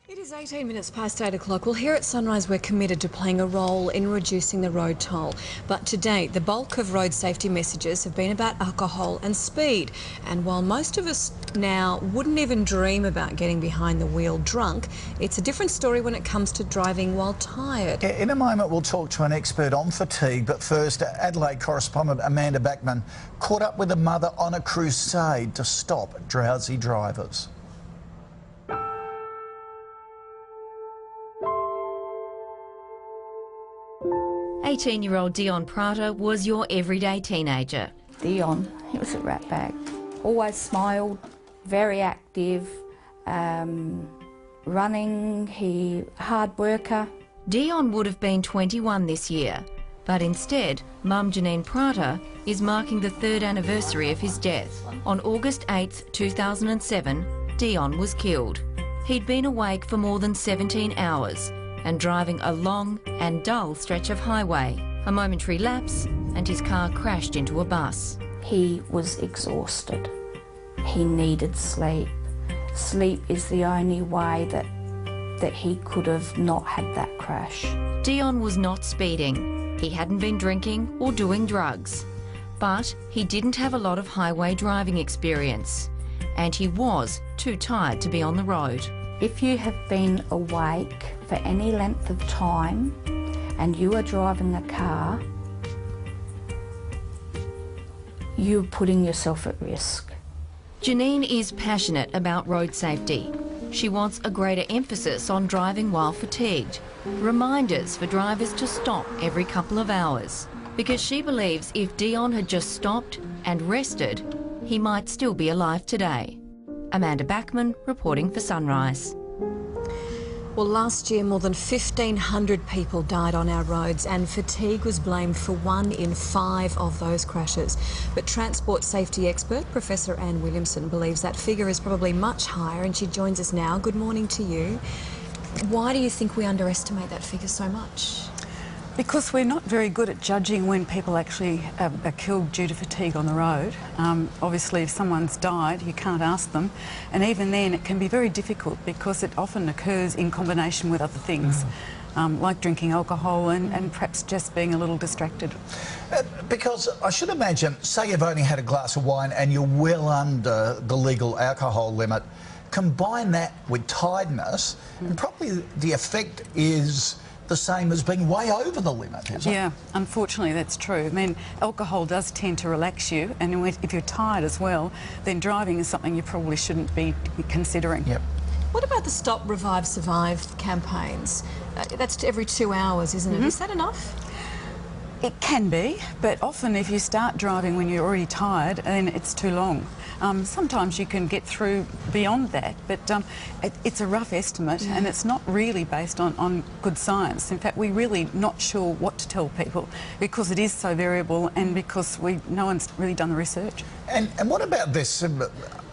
It is 18 minutes past 8 o'clock. Well, here at Sunrise we're committed to playing a role in reducing the road toll. But to date, the bulk of road safety messages have been about alcohol and speed. And while most of us now wouldn't even dream about getting behind the wheel drunk, it's a different story when it comes to driving while tired. In a moment we'll talk to an expert on fatigue, but first Adelaide correspondent Amanda Backman caught up with a mother on a crusade to stop drowsy drivers. 18-year-old Dion Prata was your everyday teenager. Dion, he was a ratbag. Always smiled, very active, running, hard worker. Dion would have been 21 this year, but instead, Mum Janine Prata is marking the 3rd anniversary of his death. On August 8, 2007, Dion was killed. He'd been awake for more than 17 hours and driving a long and dull stretch of highway. A momentary lapse and his car crashed into a bus. He was exhausted. He needed sleep. Sleep is the only way that he could have not had that crash. Dion was not speeding. He hadn't been drinking or doing drugs. But he didn't have a lot of highway driving experience. And he was too tired to be on the road. If you have been awake for any length of time and you are driving a car, you're putting yourself at risk. Janine is passionate about road safety. She wants a greater emphasis on driving while fatigued, reminders for drivers to stop every couple of hours, because she believes if Dion had just stopped and rested, he might still be alive today. Amanda Backman reporting for Sunrise. Well, last year more than 1,500 people died on our roads and fatigue was blamed for 1 in 5 of those crashes. But transport safety expert Professor Anne Williamson believes that figure is probably much higher, and she joins us now. Good morning to you. Why do you think we underestimate that figure so much? Because we're not very good at judging when people actually are killed due to fatigue on the road. Obviously, if someone's died, you can't ask them. And even then, it can be very difficult because it often occurs in combination with other things, like drinking alcohol and perhaps just being a little distracted. Because I should imagine, say you've only had a glass of wine and you're well under the legal alcohol limit, combine that with tiredness, and probably the effect is the same as being way over the limit, isn't it? Yeah, unfortunately that's true. I mean, alcohol does tend to relax you, and if you're tired as well, then driving is something you probably shouldn't be considering. Yep. What about the Stop, Revive, Survive campaigns? That's every 2 hours, isn't it? Is that enough? It can be, but often if you start driving when you're already tired, then it's too long. Sometimes you can get through beyond that, but it's a rough estimate, and it's not really based on good science. In fact, we're really not sure what to tell people because it is so variable and because no one's really done the research. And what about this?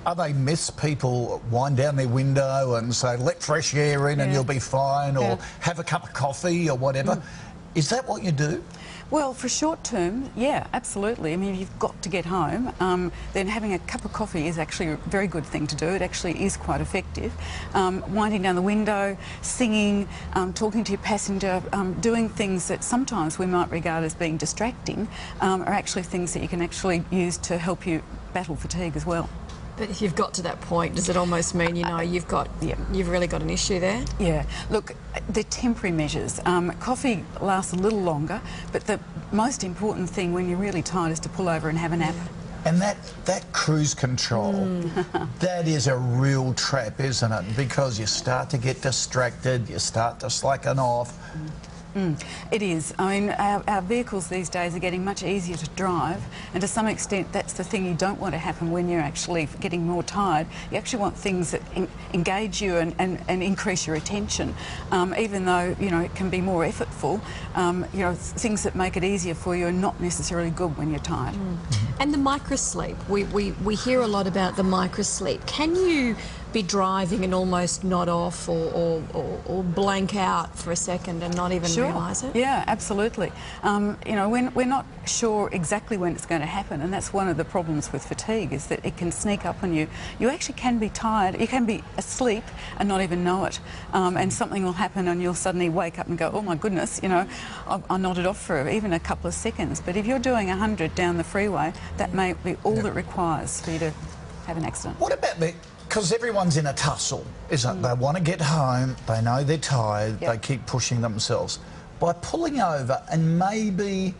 Are they myths? People wind down their window and say, let fresh air in and you'll be fine, or have a cup of coffee or whatever. Is that what you do? Well, for short term, yeah, absolutely. I mean, if you've got to get home, then having a cup of coffee is actually a very good thing to do. It actually is quite effective. Winding down the window, singing, talking to your passenger, doing things that sometimes we might regard as being distracting are actually things that you can actually use to help you battle fatigue as well. But if you've got to that point, does it almost mean, you know, you've really got an issue there? Yeah. Look, they're temporary measures. Coffee lasts a little longer, but the most important thing when you're really tired is to pull over and have a nap. And that cruise control, that is a real trap, isn't it? Because you start to get distracted, you start to slacken off. It is. I mean, our vehicles these days are getting much easier to drive, and to some extent that's the thing you don't want to happen when you're actually getting more tired. You actually want things that engage you and increase your attention, even though, you know, it can be more effortful. You know, things that make it easier for you are not necessarily good when you're tired. And the microsleep, we hear a lot about the microsleep. Can you be driving and almost nod off or blank out for a second and not even realise it? Yeah, absolutely. You know, we're not sure exactly when it's going to happen, and that's one of the problems with fatigue, is that it can sneak up on you. You actually can be tired, you can be asleep and not even know it, and something will happen and you'll suddenly wake up and go, oh my goodness, you know, I nodded off for even a couple of seconds. But if you're doing 100 down the freeway, that may be all that requires for you to have an accident. What about because everyone's in a tussle, isn't it? They want to get home, they know they're tired, they keep pushing themselves. By pulling over and maybe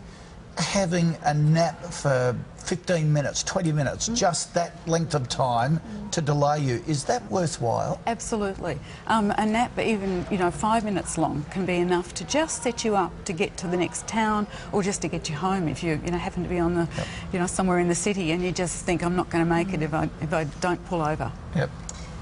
having a nap for 15 minutes, 20 minutes, just that length of time to delay you, is that worthwhile? Absolutely. A nap, even, you know, 5 minutes long can be enough to just set you up to get to the next town, or just to get you home if you happen to be on the, you know, somewhere in the city and you just think, I'm not going to make it if I don't pull over. Yep.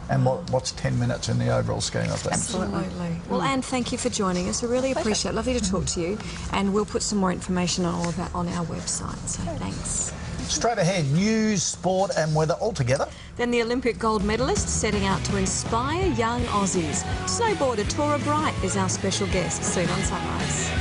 And what's 10 minutes in the overall scheme of things? Absolutely. Well, Anne, thank you for joining us. I really appreciate it. Lovely to talk to you. And we'll put some more information on all of that on our website. So thanks. Straight ahead, news, sport and weather all together. Then the Olympic gold medalist setting out to inspire young Aussies. Snowboarder Tora Bright is our special guest soon on Sunrise.